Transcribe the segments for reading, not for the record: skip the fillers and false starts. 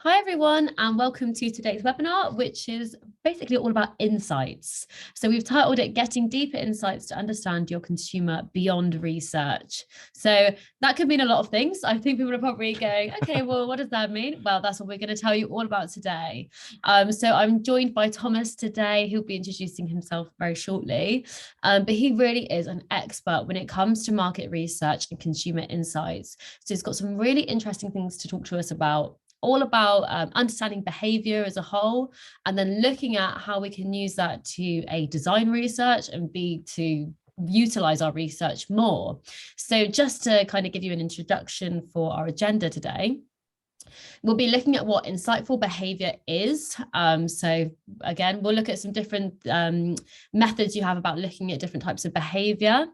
Hi everyone, and welcome to today's webinar, which is basically all about insights. So we've titled it Getting Deeper Insights to Understand Your Consumer Beyond Research. So that could mean a lot of things. I think people are probably going, okay, well, what does that mean? Well, that's what we're going to tell you all about today. So I'm joined by Thomas today, who'll be introducing himself very shortly. But he really is an expert when it comes to market research and consumer insights. So he's got some really interesting things to talk to us about, all about understanding behavior as a whole, and then looking at how we can use that to design research and to utilize our research more. So just to kind of give you an introduction for our agenda today, we'll be looking at what insightful behavior is. So again, we'll look at some different methods you have about looking at different types of behavior.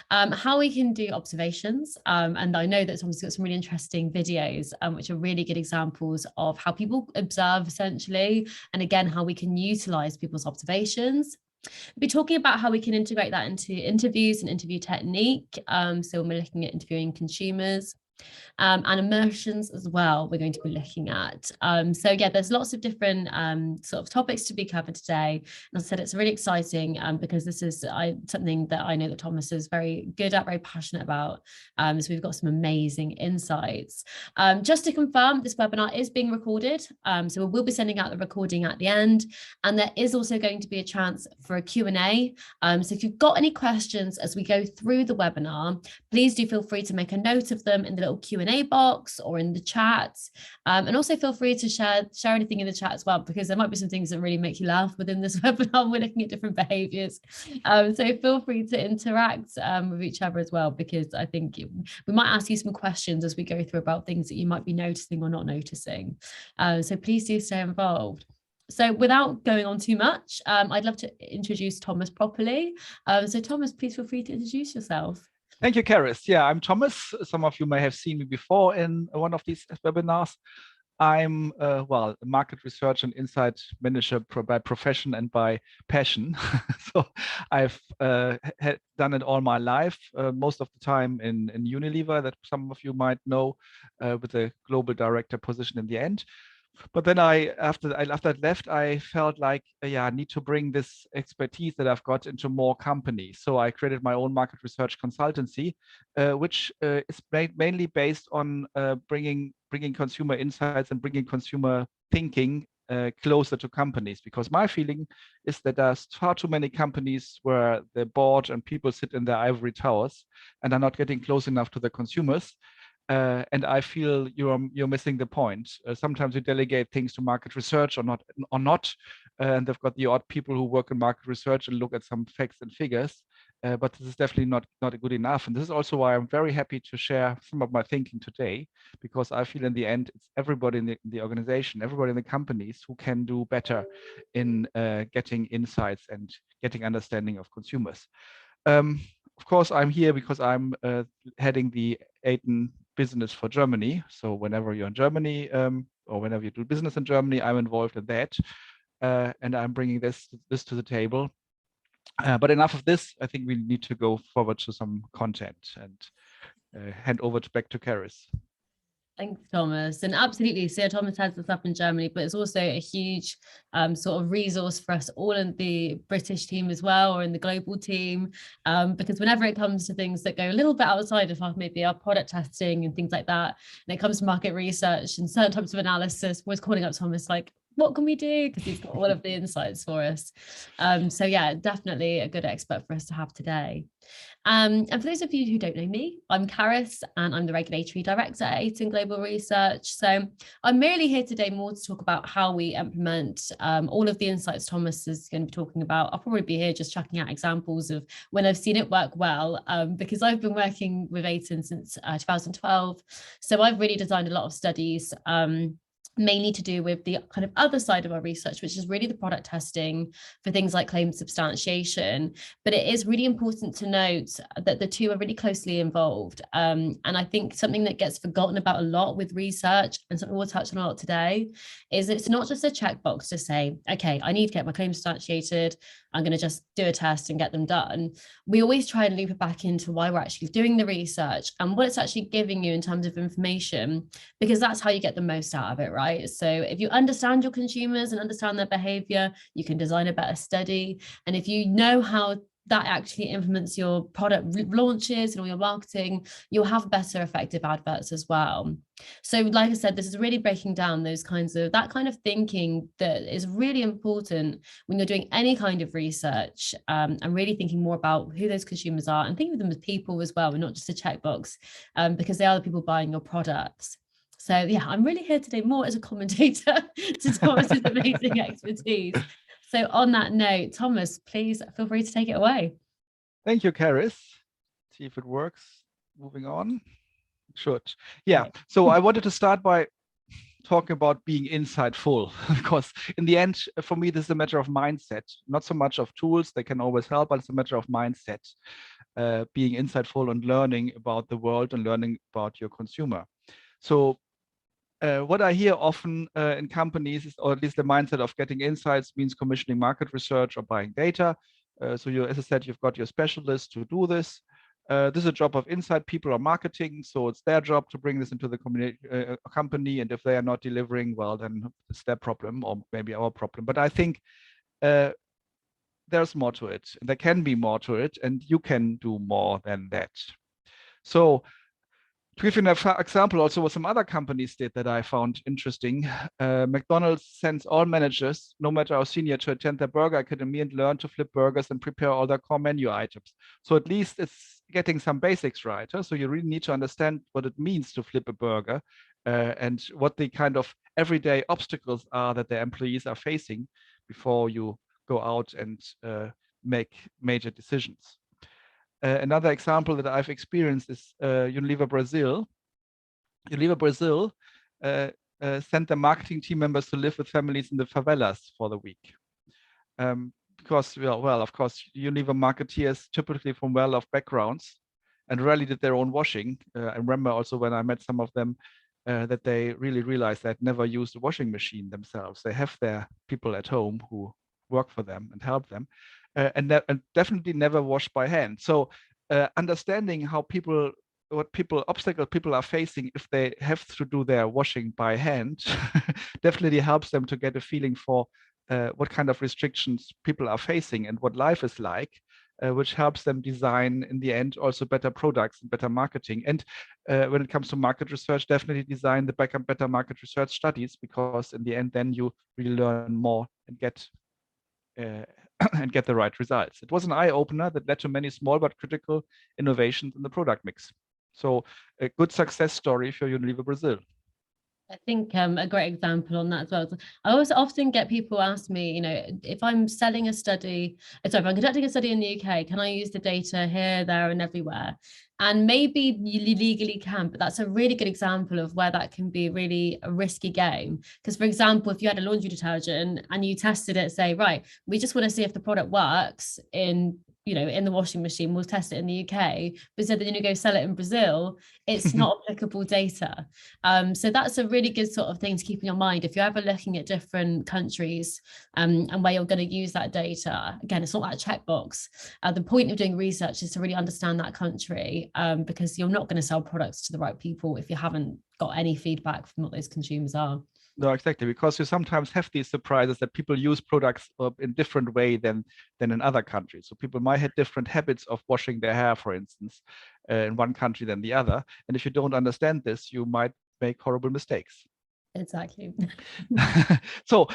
How we can do observations. And I know that Tom's got some really interesting videos, which are really good examples of how people observe essentially. And again, how we can utilize people's observations. We'll be talking about how we can integrate that into interviews and interview technique. So when we're looking at interviewing consumers. And emotions as well, we're going to be looking at. So yeah, there's lots of different sort of topics to be covered today. And as I said, it's really exciting because this is something that I know that Thomas is very good at, very passionate about. So we've got some amazing insights. Just to confirm, this webinar is being recorded. So we will be sending out the recording at the end. And there is also going to be a chance for a Q&A. So if you've got any questions as we go through the webinar, please do feel free to make a note of them in the little Q&A box or in the chat, and also feel free to share anything in the chat as well, because there might be some things that really make you laugh within this webinar. We're looking at different behaviors, so feel free to interact with each other as well, because I think we might ask you some questions as we go through about things that you might be noticing or not noticing, so please do stay involved. So without going on too much, I'd love to introduce Thomas properly. So Thomas, please feel free to introduce yourself. Thank you, Carys. Yeah, I'm Thomas. Some of you may have seen me before in one of these webinars. I'm, a market research and insight manager by profession and by passion. So I've done it all my life, most of the time in Unilever, that some of you might know, with a global director position in the end. But then after I left, I felt like, I need to bring this expertise that I've got into more companies. So I created my own market research consultancy, which is mainly based on bringing consumer insights and bringing consumer thinking closer to companies. Because my feeling is that there's far too many companies where the board and people sit in their ivory towers and are not getting close enough to the consumers. And I feel you're missing the point. Sometimes you delegate things to market research or not, and they've got the odd people who work in market research and look at some facts and figures. But this is definitely not good enough. And this is also why I'm very happy to share some of my thinking today, because I feel in the end it's everybody in the organization, everybody in the companies who can do better in getting insights and getting understanding of consumers. Of course, I'm here because I'm heading the Ayton business for Germany. So whenever you're in Germany or whenever you do business in Germany, I'm involved in that, and I'm bringing this to the table. But enough of this. I think we need to go forward to some content and hand over back to Carys. Thanks, Thomas. And absolutely, so Thomas has this up in Germany, but it's also a huge sort of resource for us all in the British team as well, or in the global team, because whenever it comes to things that go a little bit outside of maybe our product testing and things like that, and it comes to market research and certain types of analysis, we're calling up Thomas like, what can we do? Because he's got all of the insights for us. So yeah, definitely a good expert for us to have today. And for those of you who don't know me, I'm Carys and I'm the Regulatory Director at Ayton Global Research. So I'm merely here today more to talk about how we implement all of the insights Thomas is going to be talking about. I'll probably be here just chucking out examples of when I've seen it work well, because I've been working with Ayton since 2012. So I've really designed a lot of studies, mainly to do with the kind of other side of our research, which is really the product testing for things like claim substantiation. But it is really important to note that the two are really closely involved. And I think something that gets forgotten about a lot with research, and something we'll touch on a lot today, is it's not just a checkbox to say, okay, I need to get my claim substantiated. I'm going to just do a test and get them done. We always try and loop it back into why we're actually doing the research and what it's actually giving you in terms of information, because that's how you get the most out of it, right? So if you understand your consumers and understand their behavior, you can design a better study. And if you know how that actually implements your product launches and all your marketing, you'll have better effective adverts as well. So like I said, this is really breaking down those kinds of, that kind of thinking that is really important when you're doing any kind of research, and really thinking more about who those consumers are and thinking of them as people as well, and not just a checkbox, because they are the people buying your products. So yeah, I'm really here today more as a commentator to Thomas's amazing expertise. So on that note, Thomas, please feel free to take it away. Thank you, Carys. See if it works. Moving on. Should. Yeah. So I wanted to start by talking about being insightful, because in the end, for me, this is a matter of mindset, not so much of tools. They can always help, but it's a matter of mindset, being insightful and learning about the world and learning about your consumer. So what I hear often in companies is, or at least the mindset of getting insights means commissioning market research or buying data. So you, as I said, you've got your specialists to do this. This is a job of inside people or marketing. So it's their job to bring this into the company. And if they are not delivering, well, then it's their problem or maybe our problem. But I think there's more to it. There can be more to it, and you can do more than that. So to give you an example, also what some other companies did that I found interesting, McDonald's sends all managers, no matter how senior, to attend their burger academy and learn to flip burgers and prepare all their core menu items. So at least it's getting some basics right. Huh? So you really need to understand what it means to flip a burger and what the kind of everyday obstacles are that their employees are facing before you go out and make major decisions. Another example that I've experienced is Unilever Brazil. Unilever Brazil sent their marketing team members to live with families in the favelas for the week. Because, well, of course, Unilever marketeers typically from well-off backgrounds and rarely did their own washing. I remember also when I met some of them that they really realized they'd never used a washing machine themselves. They have their people at home who work for them and help them. And definitely never wash by hand. So understanding how obstacles people are facing if they have to do their washing by hand definitely helps them to get a feeling for what kind of restrictions people are facing and what life is like, which helps them design in the end also better products and better marketing. And when it comes to market research, definitely design the better market research studies, because in the end, then you really learn more and get the right results. It was an eye-opener that led to many small but critical innovations in the product mix. So a good success story for Unilever Brazil. I think a great example on that as well. I also often get people ask me, if I'm selling a study, if I'm conducting a study in the UK, can I use the data here, there, and everywhere? And maybe you legally can, but that's a really good example of where that can be really a risky game. Because, for example, if you had a laundry detergent and you tested it, say, right, we just want to see if the product works in the washing machine, we'll test it in the UK, but so then you go sell it in Brazil, it's not applicable data. So that's a really good sort of thing to keep in your mind if you're ever looking at different countries and where you're going to use that data. Again, it's not that checkbox. The point of doing research is to really understand that country, because you're not going to sell products to the right people if you haven't got any feedback from what those consumers are. No, exactly, because you sometimes have these surprises that people use products in different way than in other countries. So people might have different habits of washing their hair, for instance, in one country than the other. And if you don't understand this, you might make horrible mistakes. Exactly. So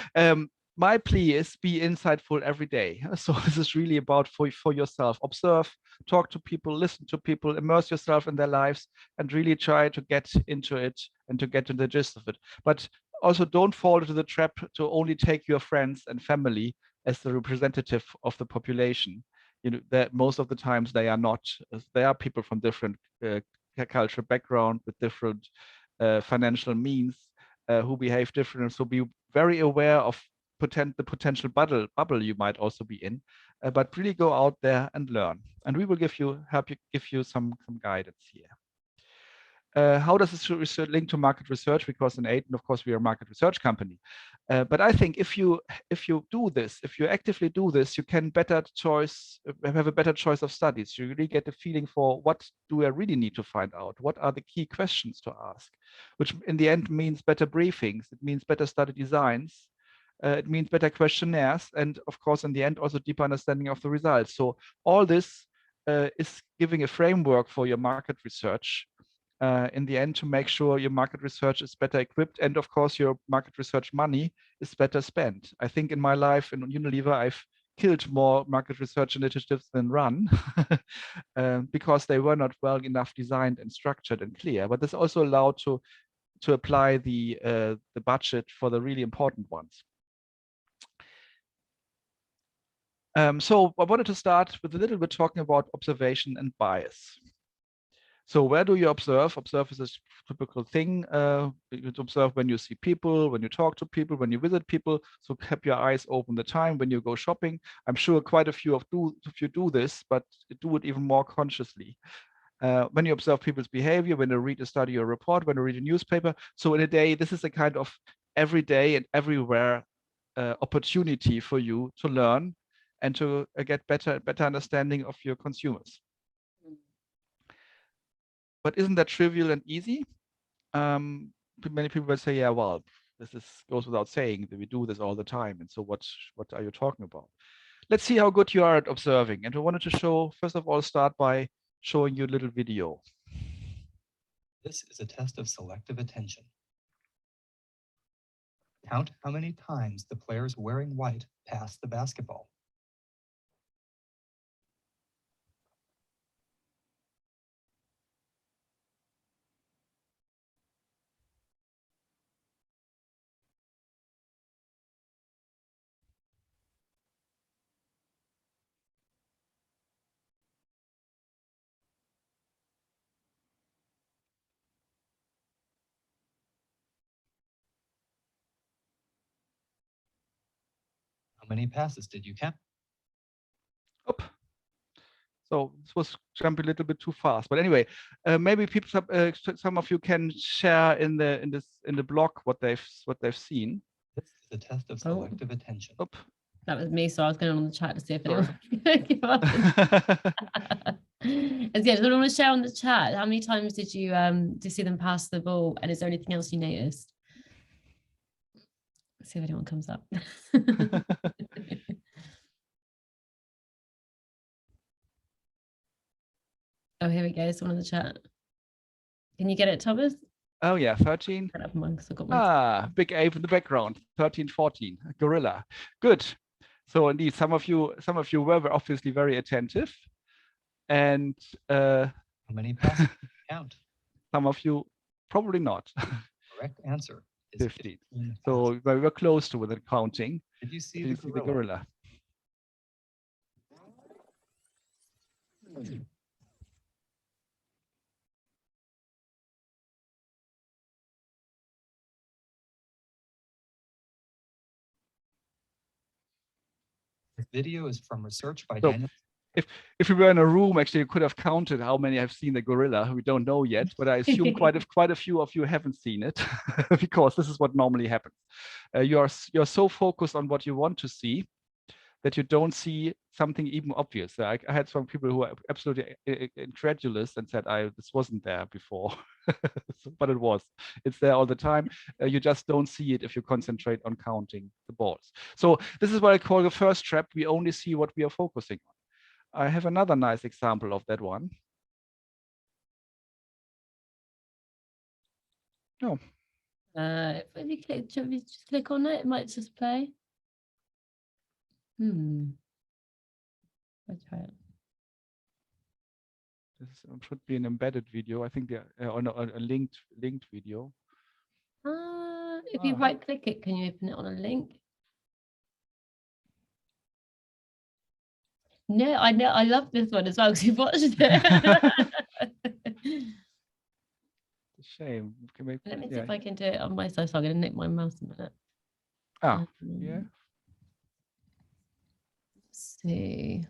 my plea is be insightful every day. So this is really about for yourself. Observe, talk to people, listen to people, immerse yourself in their lives, and really try to get into it and to get to the gist of it. But also don't fall into the trap to only take your friends and family as the representative of the population. That most of the times they are not. They are people from different cultural background with different financial means who behave different. So be very aware of the potential bubble you might also be in, but really go out there and learn. And we will help you give you some guidance here. How does this research link to market research? Because in Ayton, of course, we are a market research company. But I think if you do this, if you actively do this, you can have a better choice of studies. You really get a feeling for what do I really need to find out? What are the key questions to ask? Which in the end means better briefings. It means better study designs. It means better questionnaires. And of course, in the end, also deeper understanding of the results. So all this is giving a framework for your market research in the end to make sure your market research is better equipped, and of course your market research money is better spent. I think in my life in Unilever, I've killed more market research initiatives than run because they were not well enough designed and structured and clear. But this also allowed to apply the budget for the really important ones. So I wanted to start with a little bit talking about observation and bias. So where do you observe? Observe is a typical thing. You observe when you see people, when you talk to people, when you visit people. So keep your eyes open the time when you go shopping. I'm sure quite a few of you do this, but do it even more consciously. When you observe people's behavior, when you read a study or report, when you read a newspaper. So in a day, this is a kind of everyday and everywhere opportunity for you to learn and to get better understanding of your consumers. But isn't that trivial and easy? Many people will say, yeah, well, this goes without saying that we do this all the time. And so what are you talking about? Let's see how good you are at observing. And I wanted to show, first of all, start by showing you a little video. This is a test of selective attention. Count how many times the players wearing white pass the basketball. How many passes did you count? Oop. So this was jumping a little bit too fast, but anyway, maybe people, some of you can share in the blog what they've seen. This is a test of selective attention. Oop. That was me, so I was going on the chat to see if anyone could give up. Does anyone want to share on the chat? How many times did you see them pass the ball, and is there anything else you noticed? Let's see if anyone comes up. Oh, here we go. Someone in the chat. Can you get it, Thomas? Oh yeah, 13. Big ape in the background. 13, 14. Gorilla. Good. So indeed, some of you were obviously very attentive, and how many passes did you count? Some of you probably not. Correct answer is 15. So we were close to with the counting. Did you see the gorilla? This video is from research by Daniel. If we were in a room, actually, you could have counted how many have seen the gorilla. We don't know yet, but I assume quite a few of you haven't seen it because this is what normally happens. You're so focused on what you want to see that you don't see something even obvious. I had some people who were absolutely incredulous and said, this wasn't there before, but it was. It's there all the time. You just don't see it if you concentrate on counting the balls. So this is what I call the first trap. We only see what we are focusing on. I have another nice example of that one. Oh. If you click, should we just click on it? It might just play. I'll try it. This should be an embedded video. I think or no, a linked video. If you right click it, can you open it on a link? No, I know. I love this one as well because you've watched it. It's a shame. Let me see if I can do it on my side. So I'm going to nick my mouse a minute. Yeah. Let's see.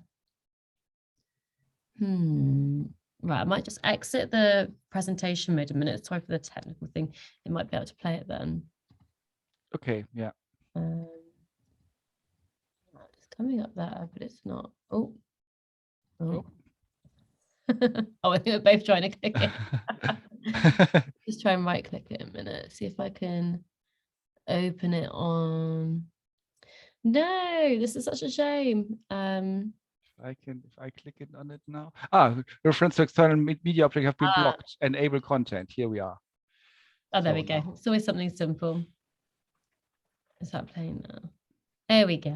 Right, I might just exit the presentation mode a minute. Sorry for the technical thing. It might be able to play it then. Okay, yeah. It's coming up there, but it's not. Oh. Oh. Oh, I think we're both trying to click it. Just try and right click it a minute. See if I can open it on. No, this is such a shame. If I click it on it now. Reference to external media object have been blocked. Enable content. Here we are. Oh, there we go. Now. It's always something simple. Is that playing now? There we go.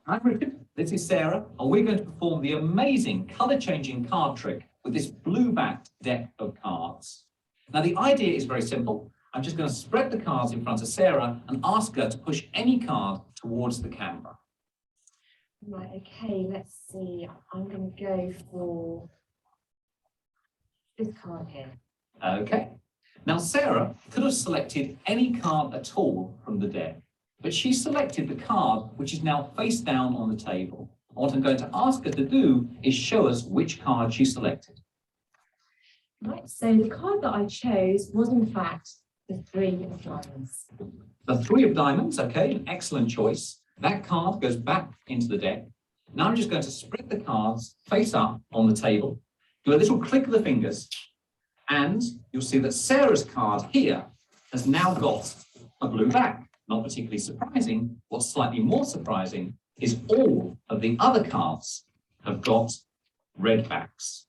Hi, Richard. This is Sarah, and we're going to perform the amazing colour-changing card trick with this blue-backed deck of cards. Now, the idea is very simple. I'm just going to spread the cards in front of Sarah and ask her to push any card towards the camera. Right, okay, let's see. I'm going to go for this card here. Okay. Now, Sarah could have selected any card at all from the deck, but she selected the card which is now face down on the table. What I'm going to ask her to do is show us which card she selected. Right, so the card that I chose was in fact the 3 of diamonds. The 3 of diamonds, okay, an excellent choice. That card goes back into the deck. Now I'm just going to spread the cards face up on the table, do a little click of the fingers, and you'll see that Sarah's card here has now got a blue back. Not particularly surprising. What's slightly more surprising is all of the other cards have got red backs.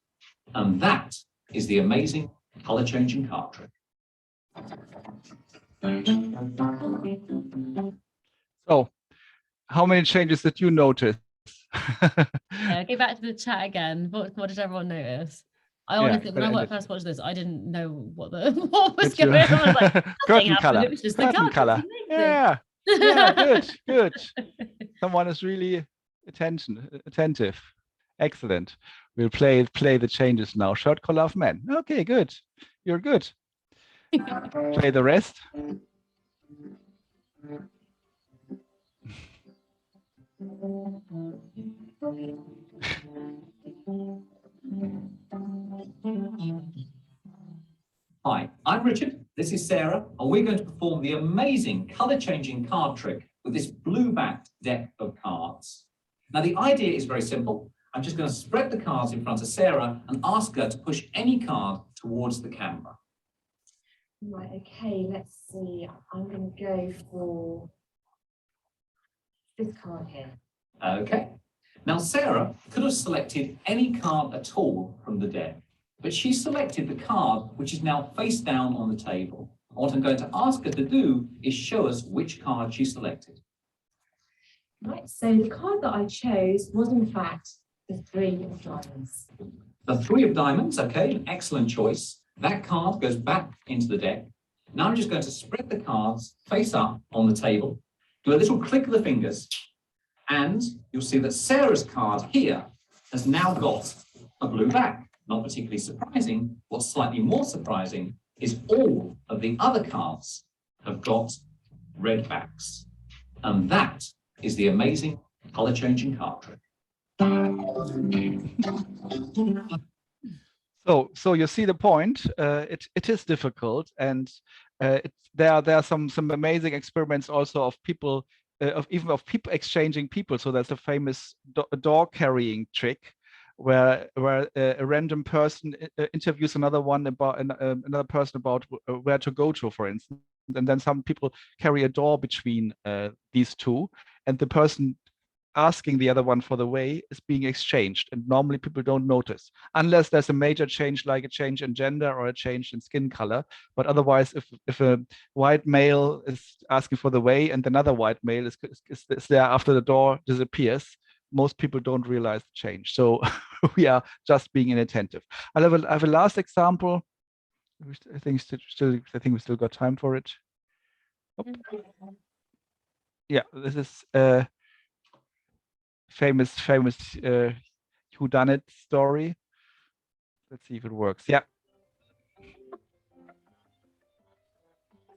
And that is the amazing colour-changing card trick. So, how many changes did you notice? Go back to the chat again. What did everyone notice? I honestly, when I first watched this, I didn't know what was going on. I was like, curtain color. It was just the Curtain card. color. Yeah. Yeah, good. Someone is really attentive. Excellent. We'll play the changes now. Shirt color of men. Okay, good. You're good. Play the rest. Hi, I'm Richard. This is Sarah, and we're going to perform the amazing colour-changing card trick with this blue-backed deck of cards. Now, the idea is very simple. I'm just going to spread the cards in front of Sarah and ask her to push any card towards the camera. Right, okay, let's see. I'm going to go for this card here. Okay. Now, Sarah could have selected any card at all from the deck, but she selected the card which is now face down on the table. What I'm going to ask her to do is show us which card she selected. Right, so the card that I chose was in fact the 3 of diamonds. The 3 of diamonds, okay, an excellent choice. That card goes back into the deck. Now I'm just going to spread the cards face up on the table, do a little click of the fingers, and you'll see that Sarah's card here has now got a blue back. Not particularly surprising. What's slightly more surprising is all of the other cards have got red backs. And that is the amazing colour-changing card trick. So you see the point. It is difficult, and there are some amazing experiments also of people, of people exchanging people. So there's a famous door carrying trick, where a random person interviews another person about where to go to, for instance, and then some people carry a door between these two, and the person asking the other one for the way is being exchanged, and normally people don't notice unless there's a major change, like a change in gender or a change in skin color. But otherwise, if a white male is asking for the way and another white male is there after the door disappears, most people don't realize the change. So we are just being inattentive. I have a last example. I think we still got time for it. Yeah, this is famous whodunit story. Let's see if it works. Yeah.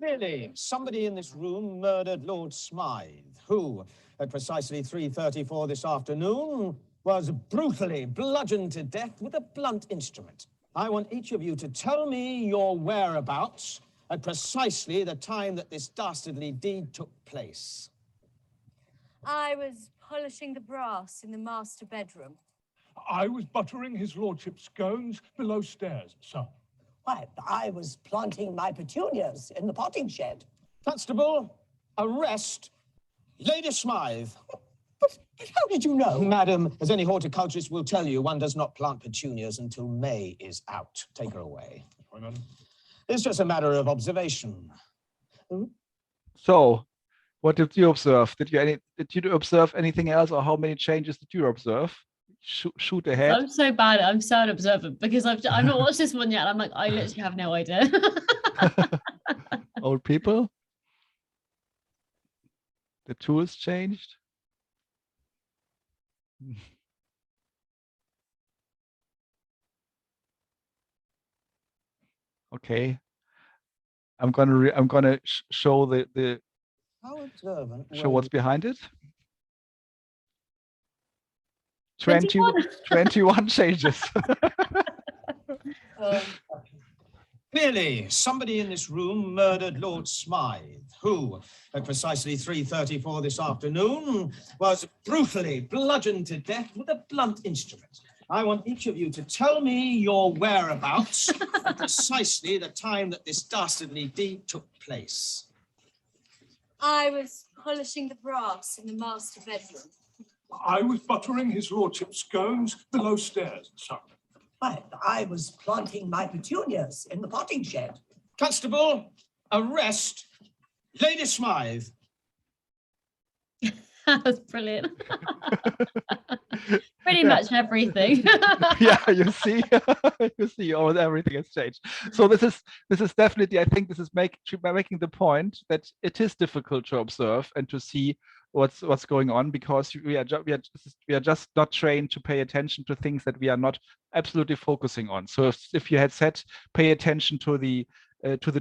Clearly, somebody in this room murdered Lord Smythe, who, at precisely 3:34 this afternoon, was brutally bludgeoned to death with a blunt instrument. I want each of you to tell me your whereabouts at precisely the time that this dastardly deed took place. I was polishing the brass in the master bedroom. I was buttering his lordship's scones below stairs, sir. Why, I was planting my petunias in the potting shed. Constable, arrest Lady Smythe. But how did you know? Madam, as any horticulturist will tell you, one does not plant petunias until May is out. Take her away. Sorry, madam. It's just a matter of observation. So, what did you observe? Did you observe anything else, or how many changes did you observe? Shoot ahead. I'm so bad. I'm so unobservant because I've not watched this one yet. I'm like, I literally have no idea. Old people. The tools changed. Okay. I'm gonna show the How observant? show what's behind it. 21 changes. Clearly, somebody in this room murdered Lord Smythe, who, at precisely 3:34 this afternoon, was brutally bludgeoned to death with a blunt instrument. I want each of you to tell me your whereabouts at precisely the time that this dastardly deed took place. I was polishing the brass in the master bedroom. I was buttering his lordship's scones below stairs, sir. Why, I was planting my petunias in the potting shed. Constable, arrest Lady Smythe. That was brilliant. Pretty much everything. Yeah, you see, almost everything has changed. So this is definitely, I think this is making the point that it is difficult to observe and to see what's going on, because we are just not trained to pay attention to things that we are not absolutely focusing on. So if you had said pay attention to the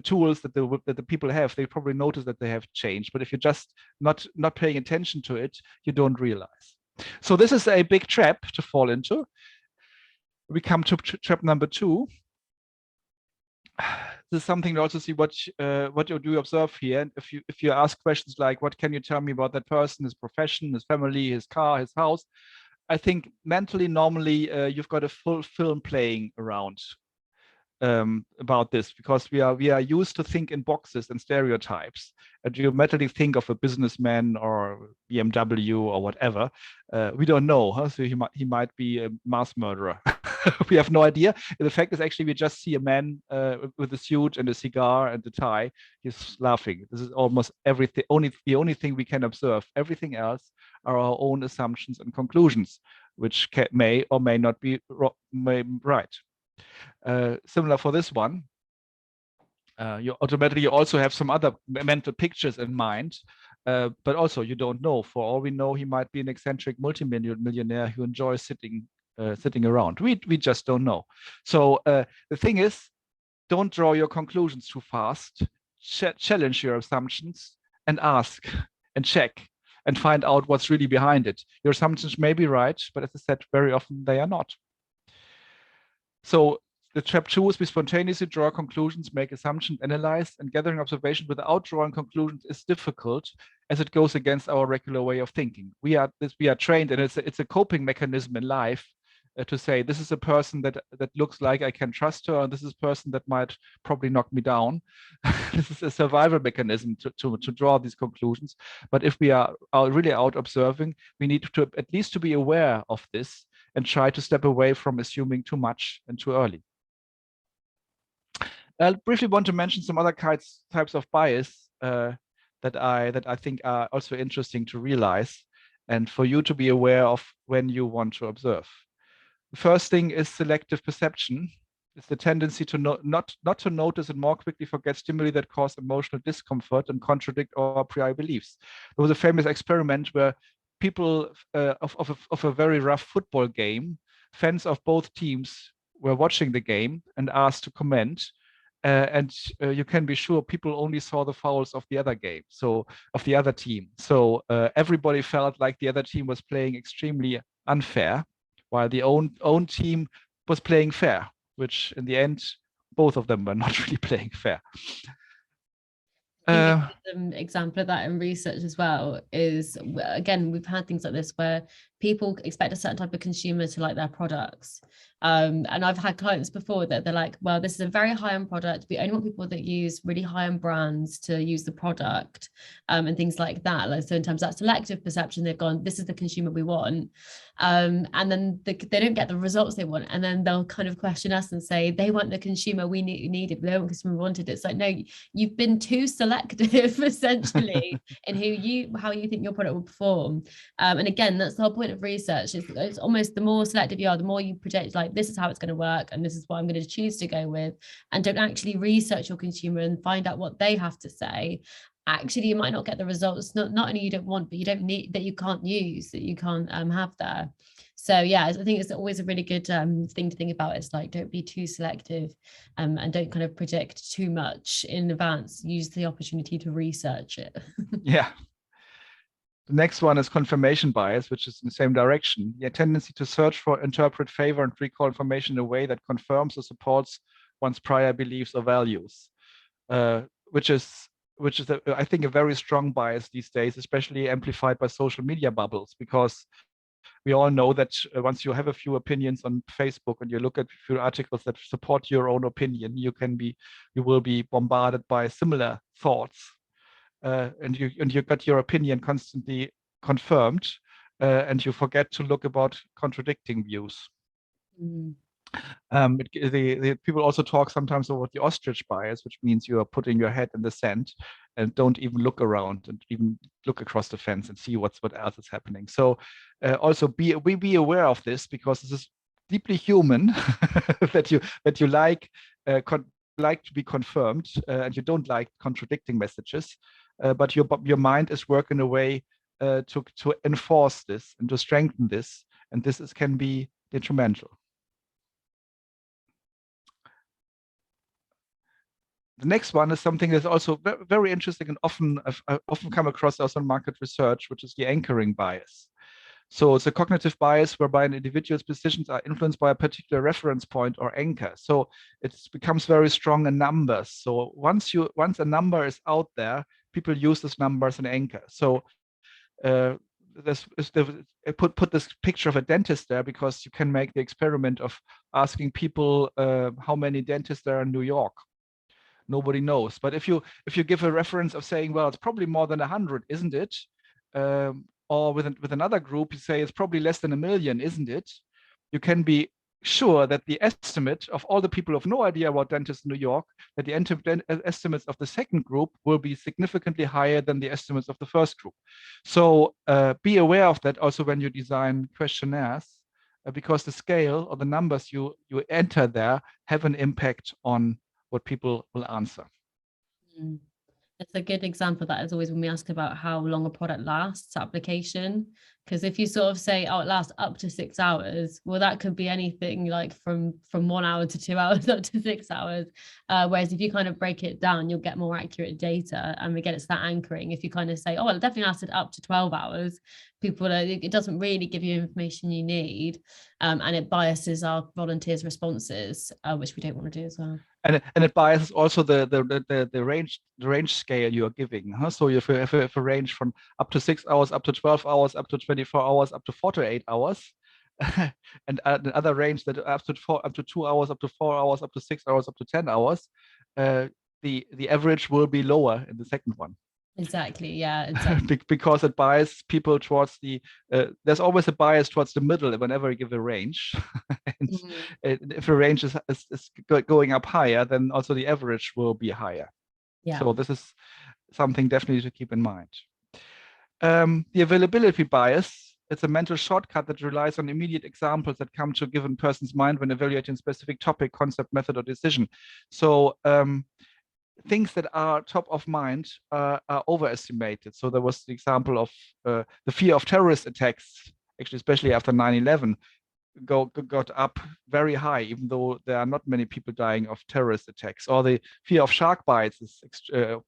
tools that the people have, they probably notice that they have changed. But if you're just not paying attention to it, you don't realize. So this is a big trap to fall into. We come to trap number 2. This is something to also see what you do observe here. And if you ask questions like, what can you tell me about that person, his profession, his family, his car, his house, I think mentally, normally, you've got a full film playing around about this, because we are used to think in boxes and stereotypes, and you mentally think of a businessman or BMW or whatever. We don't know, huh? So he might be a mass murderer. We have no idea. And the fact is, actually, we just see a man with a suit and a cigar and a tie. He's laughing. This is almost everything. The only thing we can observe. Everything else are our own assumptions and conclusions, which may or may not be right. Similar for this one. You automatically also have some other mental pictures in mind, but also you don't know. For all we know, he might be an eccentric multimillionaire who enjoys sitting around. We just don't know. So the thing is, don't draw your conclusions too fast. Challenge your assumptions and ask and check and find out what's really behind it. Your assumptions may be right, but as I said, very often they are not. So the trap 2 is we spontaneously draw conclusions, make assumptions, analyze, and gathering observation without drawing conclusions is difficult, as it goes against our regular way of thinking. We are trained, and it's a coping mechanism in life to say, this is a person that looks like I can trust her, and this is a person that might probably knock me down. This is a survival mechanism to draw these conclusions. But if we are really out observing, we need to at least to be aware of this and try to step away from assuming too much and too early. I briefly want to mention some other types of bias that I think are also interesting to realize and for you to be aware of when you want to observe. The first thing is selective perception. It's the tendency to not to notice and more quickly forget stimuli that cause emotional discomfort and contradict our prior beliefs. There was a famous experiment where people of a very rough football game, fans of both teams were watching the game and asked to comment. and you can be sure people only saw the fouls of the other game, so of the other team. So everybody felt like the other team was playing extremely unfair, while the own team was playing fair, which in the end, both of them were not really playing fair. An example of that in research as well is, again, we've had things like this where people expect a certain type of consumer to like their products. And I've had clients before that they're like, well, this is a very high-end product. We only want people that use really high-end brands to use the product, and things like that. Like, so in terms of that selective perception, they've gone, this is the consumer we want. And then they don't get the results they want. And then they'll kind of question us and say, they want the consumer we needed, but they don't want the consumer we wanted. It's like, no, you've been too selective essentially in how you think your product will perform. And again, that's the whole point of research. It's almost the more selective you are, the more you project like, this is how it's going to work and this is what I'm going to choose to go with, and don't actually research your consumer and find out what they have to say. Actually, you might not get the results, not only you don't want, but you don't need, that you can't use, that you can't have there. So yeah, I think it's always a really good thing to think about. It's like, don't be too selective, and don't kind of predict too much in advance. Use the opportunity to research it. Yeah. The next one is confirmation bias, which is in the same direction. The tendency to search for, interpret, favor, and recall information in a way that confirms or supports one's prior beliefs or values, which is I think a very strong bias these days, especially amplified by social media bubbles, because we all know that once you have a few opinions on Facebook and you look at a few articles that support your own opinion, you will be bombarded by similar thoughts. And you got your opinion constantly confirmed, and you forget to look about contradicting views. Mm. The people also talk sometimes about the ostrich bias, which means you are putting your head in the sand and don't even look around and even look across the fence and see what else is happening. So also be aware of this, because this is deeply human that you like to be confirmed, and you don't like contradicting messages. But your mind is working a way to enforce this and to strengthen this, and this can be detrimental. The next one is something that's also very interesting and often come across also in market research, which is the anchoring bias. So it's a cognitive bias whereby an individual's decisions are influenced by a particular reference point or anchor. So it becomes very strong in numbers. So once a number is out there, people use this number as an anchor. So I put this picture of a dentist there because you can make the experiment of asking people how many dentists there are in New York. Nobody knows. But if you give a reference of saying, well, it's probably more than 100, isn't it? Or with another group, you say it's probably less than 1 million, isn't it? You can be sure that the estimate of all the people who have no idea about dentists in New York, that the estimates of the second group will be significantly higher than the estimates of the first group. So be aware of that also when you design questionnaires, because the scale or the numbers you enter there have an impact on what people will answer. Mm. It's a good example of that is always when we ask about how long a product lasts application, because if you sort of say, oh, it lasts up to 6 hours, well, that could be anything like from 1 hour to 2 hours up to 6 hours. Whereas if you kind of break it down, you'll get more accurate data. And again, it's that anchoring. If you kind of say, oh, well, it definitely lasted up to 12 hours, it doesn't really give you information you need. And it biases our volunteers' responses, which we don't want to do as well. And it biases also the range scale you are giving. Huh? So if you have a range from up to 6 hours, up to 12 hours, up to 24 hours, up to 48 hours, and another range that up to 2 hours, up to 4 hours, up to 6 hours, up to 10 hours, the average will be lower in the second one. Exactly. Yeah. Exactly. Because it biases people towards there's always a bias towards the middle whenever you give a range. And if a range is going up higher, then also the average will be higher. Yeah. So this is something definitely to keep in mind. The availability bias, it's a mental shortcut that relies on immediate examples that come to a given person's mind when evaluating a specific topic, concept, method, or decision. So things that are top of mind are overestimated. So there was the example of the fear of terrorist attacks, actually, especially after 9/11. got up very high, even though there are not many people dying of terrorist attacks. Or the fear of shark bites is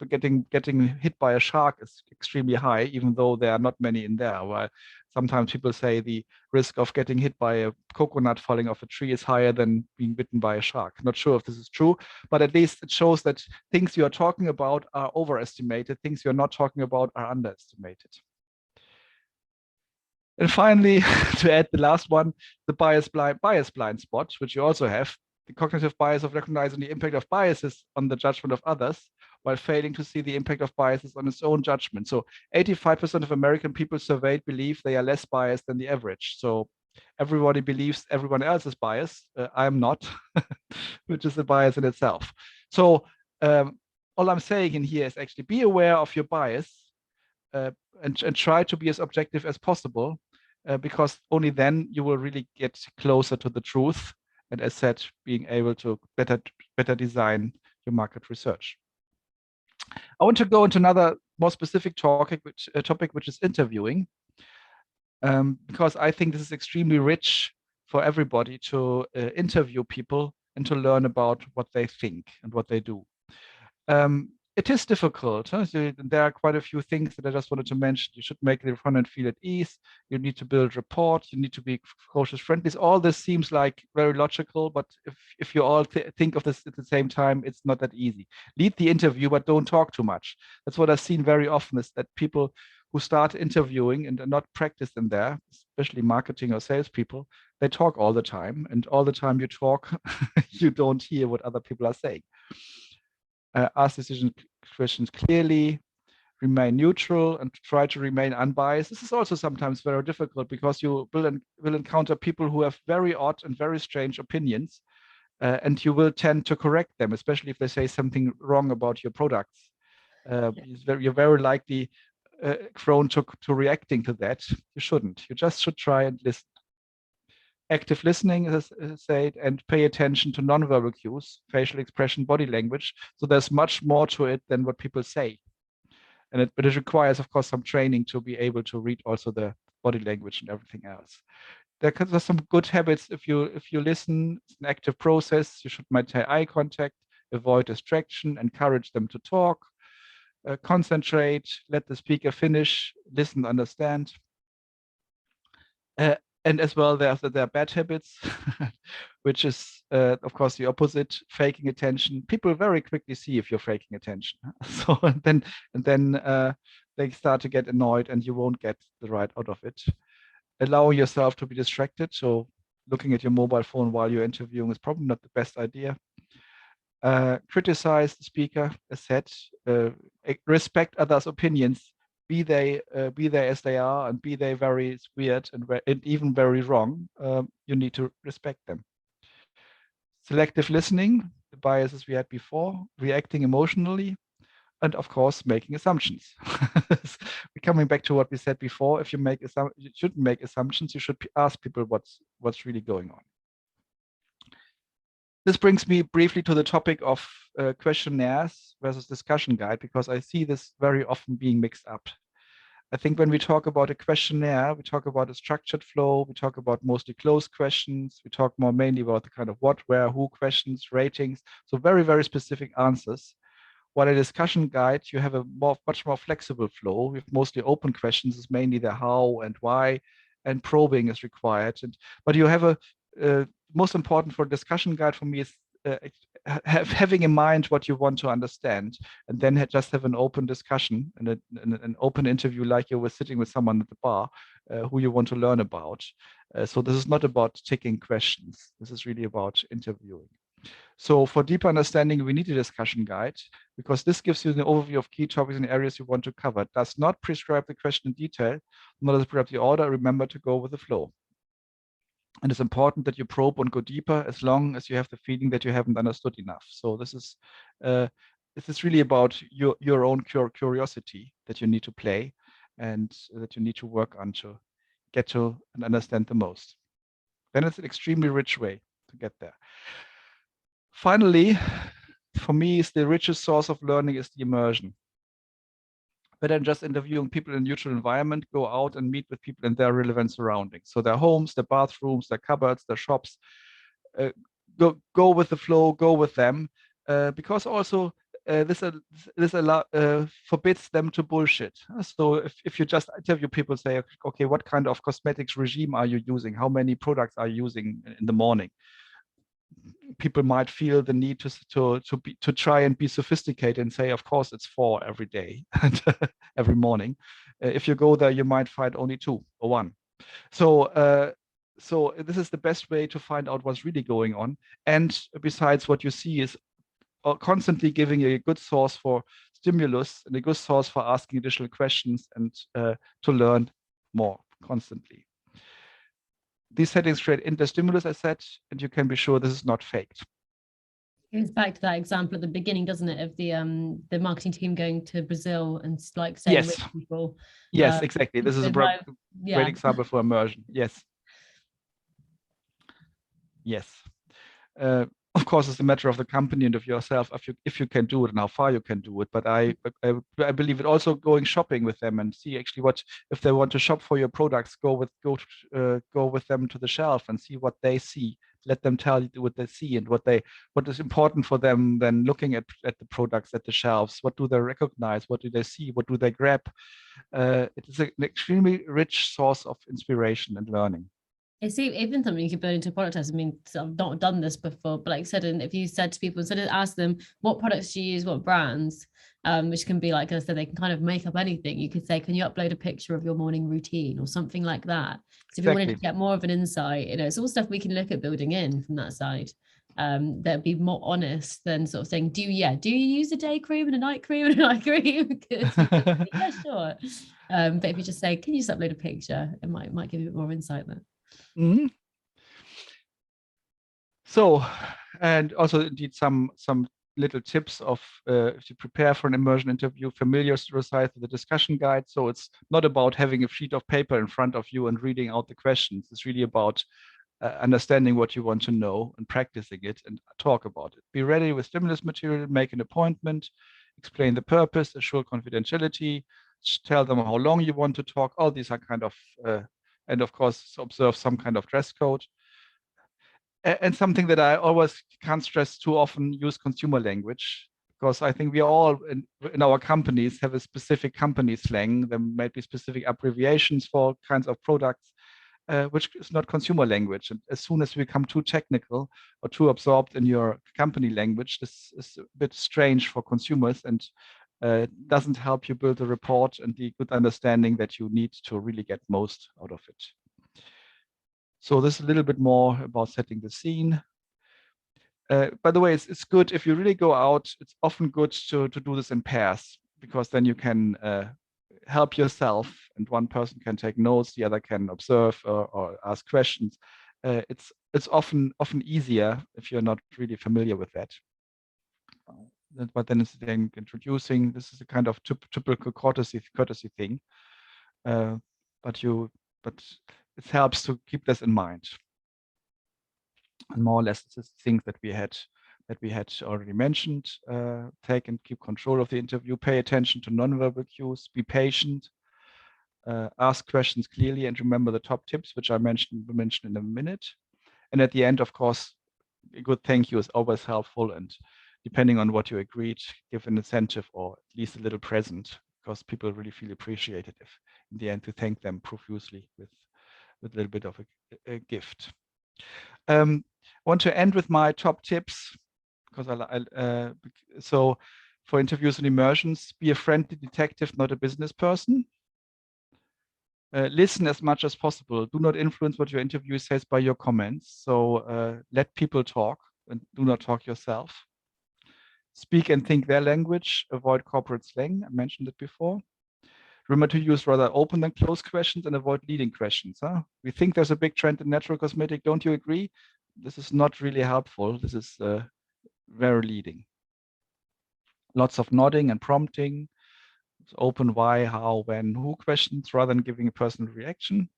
getting hit by a shark is extremely high, even though there are not many in there. While sometimes people say the risk of getting hit by a coconut falling off a tree is higher than being bitten by a shark. Not sure if this is true, but at least it shows that things you are talking about are overestimated, things you're not talking about are underestimated. And finally, to add the last one, the bias blind spot, which you also have, the cognitive bias of recognizing the impact of biases on the judgment of others, while failing to see the impact of biases on its own judgment. So 85% of American people surveyed believe they are less biased than the average. So everybody believes everyone else is biased. I'm not, which is a bias in itself. So all I'm saying in here is actually be aware of your bias, and try to be as objective as possible, because only then you will really get closer to the truth. And as said, being able to better design your market research. I want to go into another more specific topic, which is interviewing, because I think this is extremely rich for everybody to interview people and to learn about what they think and what they do. It is difficult. Huh? So there are quite a few things that I just wanted to mention. You should make the respondent feel at ease. You need to build rapport. You need to be cautious friendly. All this seems like very logical, but if you all think of this at the same time, it's not that easy. Lead the interview, but don't talk too much. That's what I've seen very often, is that people who start interviewing and are not practiced in there, especially marketing or salespeople, they talk all the time. And all the time you talk, you don't hear what other people are saying. Ask decision questions clearly, remain neutral, and try to remain unbiased. This is also sometimes very difficult, because you will encounter people who have very odd and very strange opinions, and you will tend to correct them, especially if they say something wrong about your products. You're very likely prone to reacting to that. You shouldn't. You just should try and listen. Active listening, as I said, and pay attention to nonverbal cues, facial expression, body language. So there's much more to it than what people say. But it requires, of course, some training to be able to read also the body language and everything else. There are some good habits. If you listen, it's an active process. You should maintain eye contact, avoid distraction, encourage them to talk, concentrate, let the speaker finish, listen, understand. And as well, there are bad habits, which is, of course, the opposite, faking attention. People very quickly see if you're faking attention. So and then they start to get annoyed, and you won't get the right out of it. Allowing yourself to be distracted. So looking at your mobile phone while you're interviewing is probably not the best idea. Criticize the speaker, as said. Respect others' opinions. Be they as they are, and be they very weird and even very wrong, you need to respect them. Selective listening, the biases we had before, reacting emotionally, and of course making assumptions. We're coming back to what we said before. If you shouldn't make assumptions, you should ask people what's really going on. This brings me briefly to the topic of questionnaires versus discussion guide, because I see this very often being mixed up. I think when we talk about a questionnaire, we talk about a structured flow, we talk about mostly closed questions, we talk mainly about the kind of what, where, who questions, ratings, so very, very specific answers. While a discussion guide, you have a much more flexible flow with mostly open questions, is mainly the how and why, and probing is required. But you have most important for a discussion guide for me is having in mind what you want to understand, and then just have an open discussion and an open interview, like you were sitting with someone at the bar who you want to learn about. So this is not about ticking questions. This is really about interviewing. So for deeper understanding, we need a discussion guide, because this gives you an overview of key topics and areas you want to cover. It does not prescribe the question in detail, nor does it prescribe the order. Remember to go with the flow. And it's important that you probe and go deeper, as long as you have the feeling that you haven't understood enough. So this is really about your own curiosity that you need to play, and that you need to work on to get to and understand the most. Then it's an extremely rich way to get there. Finally, for me, the richest source of learning is the immersion. better than just interviewing people in a neutral environment. Go out and meet with people in their relevant surroundings. So their homes, their bathrooms, their cupboards, their shops. Go with the flow, go with them, because also this forbids them to bullshit. So if you just interview people, say, okay, what kind of cosmetics regime are you using? How many products are you using in the morning? People might feel the need to try and be sophisticated and say, of course, it's 4 every day and every morning. If you go there, you might find only 2 or 1. So this is the best way to find out what's really going on. And besides, what you see is constantly giving you a good source for stimulus and a good source for asking additional questions and to learn more constantly. These settings create interstimulus, I said, and you can be sure this is not faked. It goes back to that example at the beginning, doesn't it, of the marketing team going to Brazil and like saying yes. rich people. Yes, exactly. This is a great example for immersion. Yes. Yes. Of course, it's a matter of the company and of yourself if you can do it and how far you can do it. But I believe it also going shopping with them and see actually what, if they want to shop for your products, go with them to the shelf and see what they see. Let them tell you what they see and what is important for them. Then looking at the products at the shelves, what do they recognize? What do they see? What do they grab? It is an extremely rich source of inspiration and learning. It's even something you could build into a product test. I mean, I've not done this before, but like I said, and if you said to people, instead of ask them what products do you use, what brands, which can be like I said, they can kind of make up anything. You could say, can you upload a picture of your morning routine or something like that? So if you wanted to get more of an insight, it's all stuff we can look at building in from that side. That'd be more honest than sort of saying, do you use a day cream and a night cream and a night cream? Yeah, sure. But if you just say, can you just upload a picture, it might give you a bit more insight there. Mm-hmm. So, and also indeed some little tips of if you prepare for an immersion interview, familiarize with the discussion guide. So it's not about having a sheet of paper in front of you and reading out the questions. It's really about understanding what you want to know and practicing it and talk about it. Be ready with stimulus material, make an appointment, explain the purpose, assure confidentiality, tell them how long you want to talk. All these are kind of and of course, observe some kind of dress code. And something that I always can't stress too often, use consumer language, because I think we all in our companies have a specific company slang. There might be specific abbreviations for kinds of products, which is not consumer language. And as soon as we become too technical or too absorbed in your company language, this is a bit strange for consumers and doesn't help you build a report and the good understanding that you need to really get most out of it. So this is a little bit more about setting the scene. By the way, it's good if you really go out, it's often good to do this in pairs, because then you can help yourself and one person can take notes, the other can observe or ask questions. It's often easier if you're not really familiar with that. But then it's then introducing, this is a kind of typical courtesy thing, but it helps to keep this in mind. And more or less it's the things that we had already mentioned. Take and keep control of the interview, pay attention to nonverbal cues, be patient, ask questions clearly, and remember the top tips, which I will mention in a minute. And at the end, of course, a good thank you is always helpful, and depending on what you agreed, give an incentive or at least a little present, because people really feel appreciated if in the end we thank them profusely with a little bit of a gift. I want to end with my top tips, because so for interviews and immersions, be a friendly detective, not a business person. Listen as much as possible. Do not influence what your interviewer says by your comments. So let people talk and do not talk yourself. Speak and think their language. Avoid corporate slang. I mentioned it before. Remember to use rather open than closed questions and avoid leading questions. We think there's a big trend in natural cosmetic. Don't you agree? This is not really helpful. This is very leading. Lots of nodding and prompting. Open why, how, when, who questions rather than giving a personal reaction.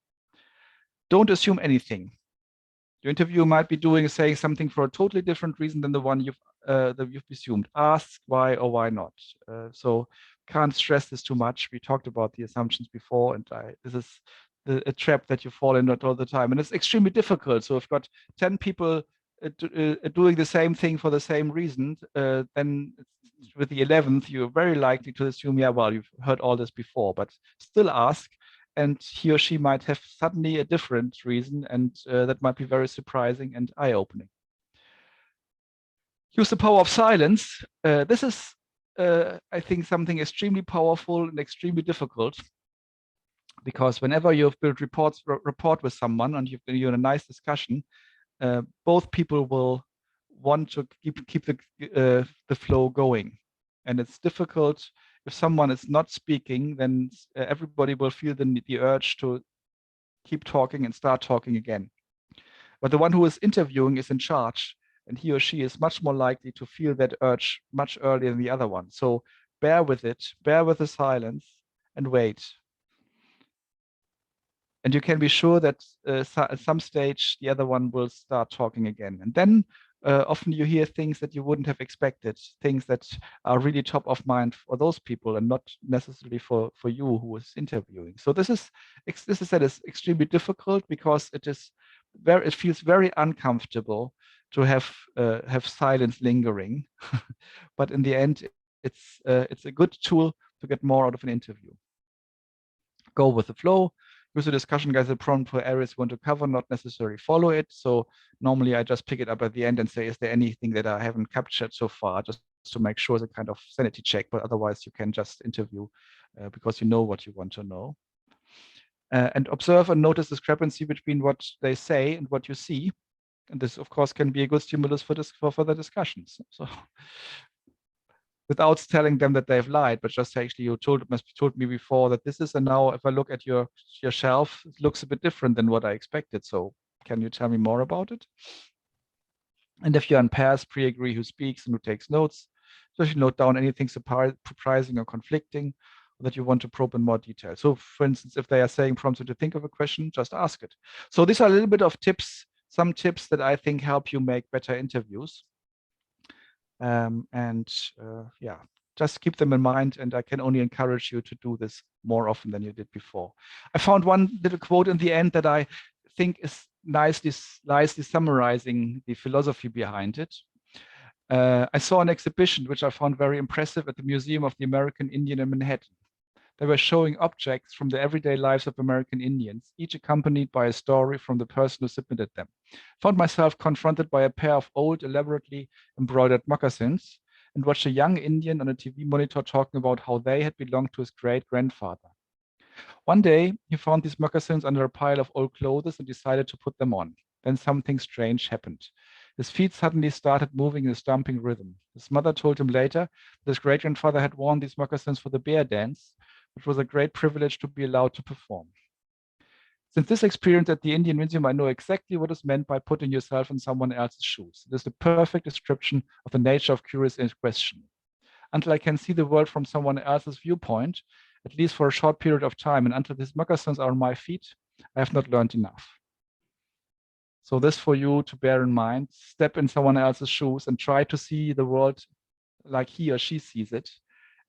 Don't assume anything. Your interviewer might be saying something for a totally different reason than the one that you've assumed. Ask why or why not. So can't stress this too much. We talked about the assumptions before, and this is a trap that you fall in all the time, and it's extremely difficult. So if you've got 10 people doing the same thing for the same reason, then with the 11th, you're very likely to assume, yeah, well, you've heard all this before, but still ask, and he or she might have suddenly a different reason, and that might be very surprising and eye-opening. Use the power of silence. This is, I think, something extremely powerful and extremely difficult, because whenever you've built rapport with someone and you're in a nice discussion, both people will want to keep the flow going. And it's difficult if someone is not speaking, then everybody will feel the urge to keep talking and start talking again. But the one who is interviewing is in charge, and he or she is much more likely to feel that urge much earlier than the other one. So bear with it, bear with the silence, and wait. And you can be sure that at some stage, the other one will start talking again. And then often you hear things that you wouldn't have expected, things that are really top of mind for those people and not necessarily for you who is interviewing. So this is extremely difficult, because it feels very uncomfortable to have silence lingering. But in the end, it's a good tool to get more out of an interview. Go with the flow. Use the discussion guides as a prompt for areas you want to cover, not necessarily follow it. So normally I just pick it up at the end and say, is there anything that I haven't captured so far, just to make sure it's a kind of sanity check, but otherwise you can just interview because you know what you want to know. And observe and notice discrepancy between what they say and what you see. And this, of course, can be a good stimulus for further discussions. So without telling them that they've lied, but just say, actually, you told me before that this is, and now if I look at your shelf, it looks a bit different than what I expected. So can you tell me more about it? And if you're in pairs, pre-agree who speaks and who takes notes. So if you note down anything surprising or conflicting, or that you want to probe in more detail. So for instance, if they are saying prompts you to think of a question, just ask it. So these are a little bit of tips, some tips that I think help you make better interviews. Yeah, just keep them in mind, and I can only encourage you to do this more often than you did before. I found one little quote in the end that I think is nicely summarizing the philosophy behind it. I saw an exhibition which I found very impressive at the Museum of the American Indian in Manhattan. They were showing objects from the everyday lives of American Indians, each accompanied by a story from the person who submitted them. Found myself confronted by a pair of old, elaborately embroidered moccasins, and watched a young Indian on a TV monitor talking about how they had belonged to his great-grandfather. One day, he found these moccasins under a pile of old clothes and decided to put them on. Then something strange happened. His feet suddenly started moving in a stomping rhythm. His mother told him later that his great-grandfather had worn these moccasins for the bear dance, which was a great privilege to be allowed to perform. Since this experience at the Indian Museum, I know exactly what is meant by putting yourself in someone else's shoes. It is the perfect description of the nature of curious question. Until I can see the world from someone else's viewpoint, at least for a short period of time, and until these moccasins are on my feet, I have not learned enough. So this for you to bear in mind, step in someone else's shoes and try to see the world like he or she sees it.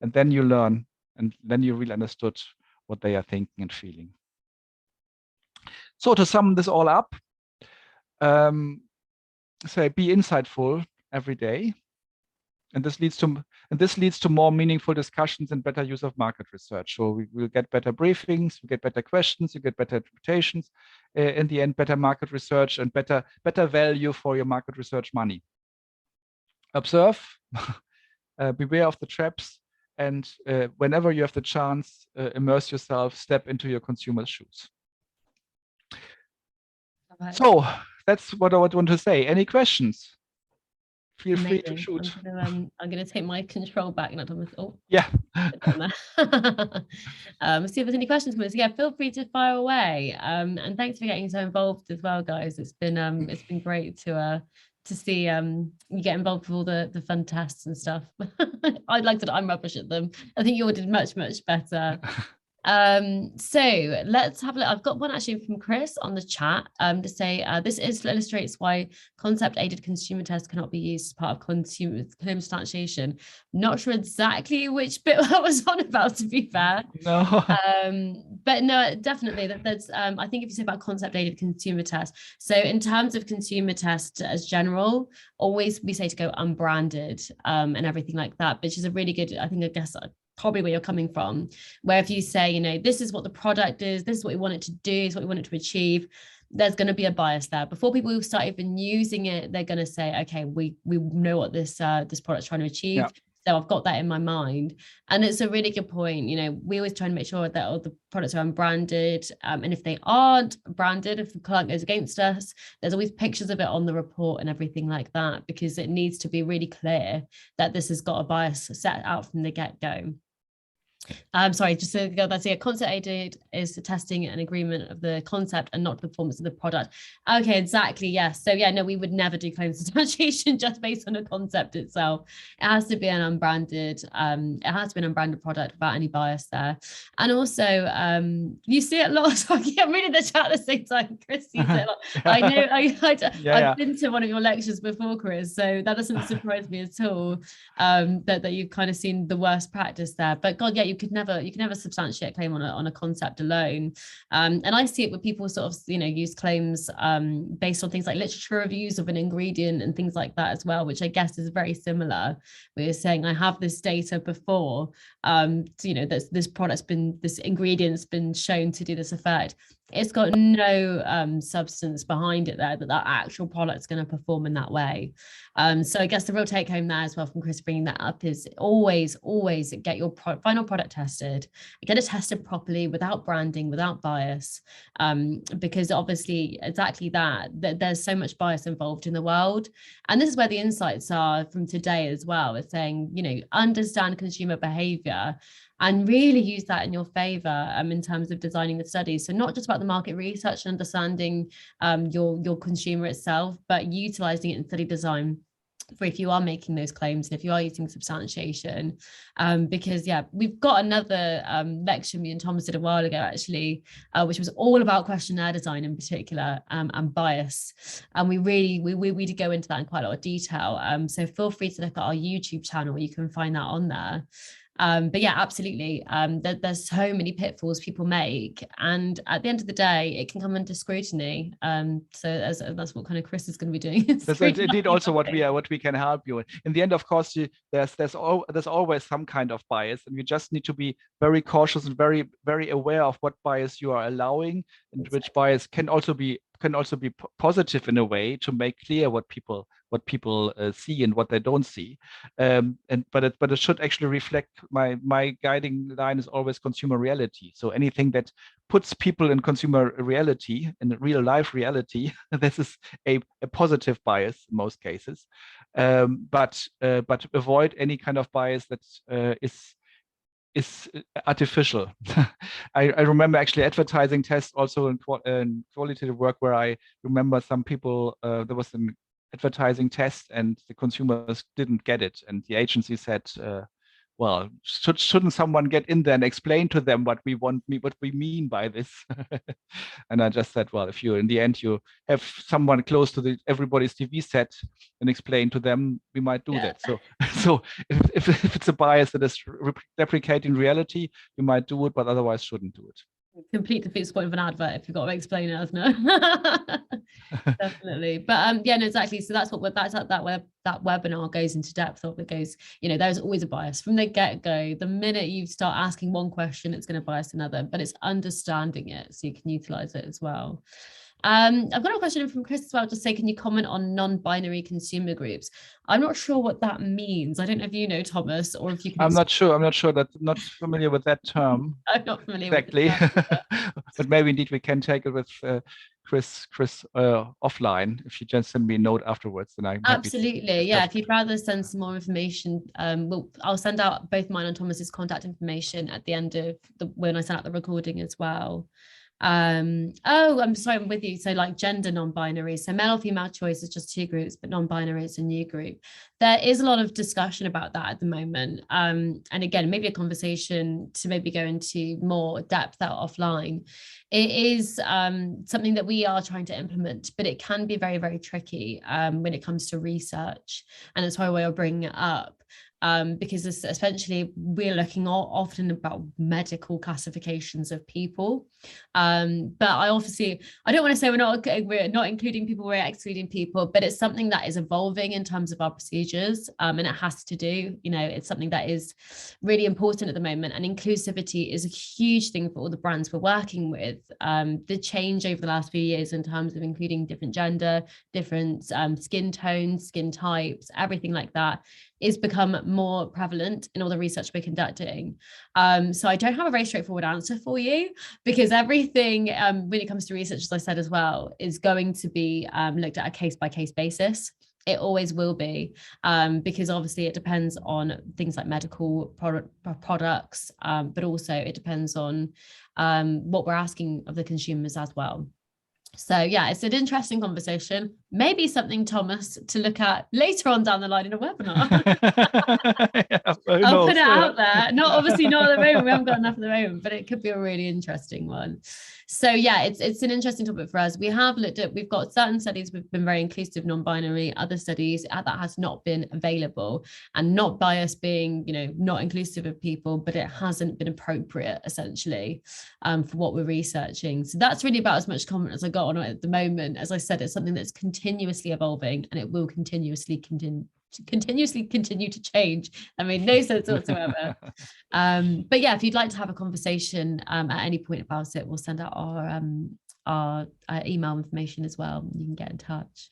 And then you learn, and then you really understood what they are thinking and feeling. So to sum this all up, say be insightful every day. And this leads to more meaningful discussions and better use of market research. So we will get better briefings, we get better questions, you get better interpretations, in the end, better market research and better value for your market research money. Observe, beware of the traps, and whenever you have the chance, immerse yourself, step into your consumer's shoes. Right. So that's what I want to say. Any questions? Feel Amazing. free to shoot. I'm gonna take my control back. Yeah. See if there's any questions for us. Yeah, feel free to fire away. And thanks for getting so involved as well, guys. It's been great to see you get involved with all the fun tests and stuff. I'd like that I'm rubbish at them. I think you all did much better. So let's have a look. I've got one actually from Chris on the chat to say this illustrates why concept aided consumer tests cannot be used as part of consumer claim substantiation. Not sure exactly which bit I was on about, to be fair. No. But no, definitely that's I think if you say about concept aided consumer tests, so in terms of consumer tests as general, always we say to go unbranded and everything like that, which is a really good, I guess probably where you're coming from, where if you say, you know, this is what the product is, this is what we want it to do, is what we want it to achieve, there's going to be a bias there. Before people start even using it, they're going to say, okay, we know what this product's trying to achieve. Yeah. So I've got that in my mind. And it's a really good point. You know, we always try to make sure that all the products are unbranded. And if they aren't branded, if the client goes against us, there's always pictures of it on the report and everything like that, because it needs to be really clear that this has got a bias set out from the get-go. Sorry, just to go, that's it. Concept aided is the testing and agreement of the concept and not the performance of the product. Okay, exactly. Yes. So yeah, no, we would never do claim substantiation just based on a concept itself. It has to be an unbranded, product without any bias there. And also, you see it a lot. So I'm reading the chat at the same time. Chris sees it a lot. I know. I've been to one of your lectures before, Chris, so that doesn't surprise me at all. That you've kind of seen the worst practice there. But God, yeah, you can never substantiate a claim on a concept alone. And I see it with people sort of, you know, use claims based on things like literature reviews of an ingredient and things like that as well, which I guess is very similar. We're saying I have this data before, you know, this ingredient's been shown to do this effect. It's got no substance behind it there that actual product's going to perform in that way. So I guess the real take home there as well from Chris bringing that up is always get your final product tested, get it tested properly without branding, without bias, because obviously exactly that there's so much bias involved in the world. And this is where the insights are from today as well. It's saying, you know, understand consumer behavior and really use that in your favor in terms of designing the studies. So not just about the market research and understanding your consumer itself, but utilizing it in study design for if you are making those claims and if you are using substantiation. Because yeah, we've got another lecture me and Thomas did a while ago actually, which was all about questionnaire design in particular and bias. And we did go into that in quite a lot of detail. So feel free to look at our YouTube channel, you can find that on there. But yeah, absolutely. There's so many pitfalls people make, and at the end of the day, it can come under scrutiny. So that's what kind of Chris is going to be doing. That's indeed also what we can help you with. In the end, of course, there's always some kind of bias, and you just need to be very cautious and very, very aware of what bias you are allowing, and which bias can also be positive in a way to make clear what people see and what they don't see, but it should actually reflect my guiding line is always consumer reality. So anything that puts people in consumer reality, in real life reality, this is a positive bias in most cases, but avoid any kind of bias that is artificial. I remember actually advertising tests also in qualitative work where I remember some people, there was an advertising test and the consumers didn't get it. And the agency said, well, shouldn't someone get in there and explain to them what we mean by this? And I just said, well, if you, in the end, you have someone close to everybody's TV set and explain to them, we might do that. So if it's a bias that is replicating reality, you might do it, but otherwise shouldn't do it. Complete defeats the point of an advert if you've got to explain it, hasn't it? Definitely. But yeah, no, exactly. So that's that webinar goes into depth of. It goes, you know, there's always a bias from the get-go. The minute you start asking one question, it's going to bias another, but it's understanding it so you can utilize it as well. I've got a question from Chris as well. Just say, can you comment on non-binary consumer groups? I'm not sure what that means. I don't know if you know, Thomas, or if you can. I'm not sure. Not familiar with that term. I'm not familiar exactly. With that, but maybe indeed we can take it with Chris offline. If you just send me a note afterwards, then I absolutely, yeah. If you'd rather send some more information, I'll send out both mine and Thomas's contact information at the end of when I send out the recording as well. Oh, I'm sorry, I'm with you. So like gender non-binary, so male or female choice is just 2 groups, but non-binary is a new group. There is a lot of discussion about that at the moment, and again, maybe a conversation to maybe go into more depth out offline. It is something that we are trying to implement, but it can be very, very tricky when it comes to research, and that's why we're bringing it up. Because essentially we're looking often about medical classifications of people, but I don't want to say we're not including people, we're excluding people, but it's something that is evolving in terms of our procedures, and it has to do, it's something that is really important at the moment, and inclusivity is a huge thing for all the brands we're working with. The change over the last few years in terms of including different gender, different skin tones, skin types, everything like that is become more prevalent in all the research we're conducting. So I don't have a very straightforward answer for you, because everything when it comes to research, as I said as well, is going to be looked at a case-by-case basis. It always will be, because obviously it depends on things like medical products, but also it depends on what we're asking of the consumers as well. So yeah, it's an interesting conversation. Maybe something, Thomas, to look at later on down the line in a webinar. I'll put it out there. Obviously not at the moment. We haven't got enough at the moment, but it could be a really interesting one. So yeah, it's an interesting topic for us. We've got certain studies we've been very inclusive, non-binary, other studies that has not been available, and not by us being, not inclusive of people, but it hasn't been appropriate essentially for what we're researching. So that's really about as much comment as I got on it at the moment. As I said, it's something that's continuously evolving, and it will continuously continue to change. I mean, no sense whatsoever. But yeah, if you'd like to have a conversation at any point about it, we'll send out our email information as well. You can get in touch.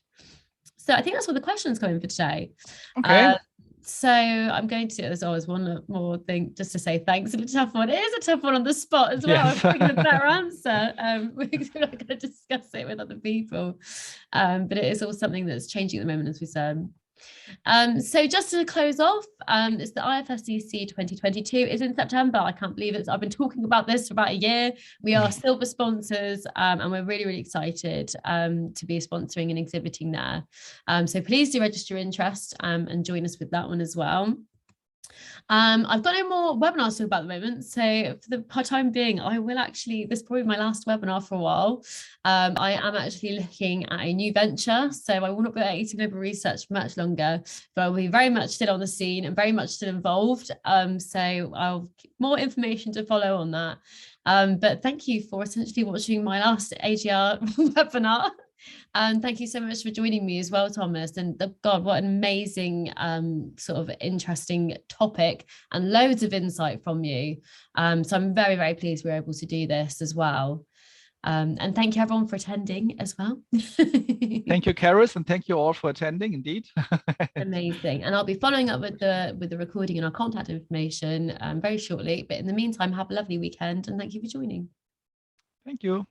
So I think that's all the questions coming for today. Okay. So I'm going to, there's always one more thing just to say thanks. It's a tough one. It is a tough one on the spot as well. Yes. I'm thinking a better answer. We're not going to discuss it with other people. But it is all something that's changing at the moment, as we said. So just to close off, it's the IFSCC 2022 is in September. I can't believe it. I've been talking about this for about a year. We are silver sponsors, and we're really, really excited to be sponsoring and exhibiting there. So please do register your interest and join us with that one as well. I've got no more webinars to talk about at the moment, so for the time being, I will actually, this is probably my last webinar for a while. I am actually looking at a new venture, so I will not be at Ayton Global Research for much longer, but I'll be very much still on the scene and very much still involved. So I'll more information to follow on that. But thank you for essentially watching my last AGR webinar. And thank you so much for joining me as well, Thomas. And God, what an amazing sort of interesting topic, and loads of insight from you. So I'm very, very pleased we're able to do this as well. And thank you everyone for attending as well. Thank you, Carys, and thank you all for attending, indeed. Amazing. And I'll be following up with the recording and our contact information very shortly. But in the meantime, have a lovely weekend, and thank you for joining. Thank you.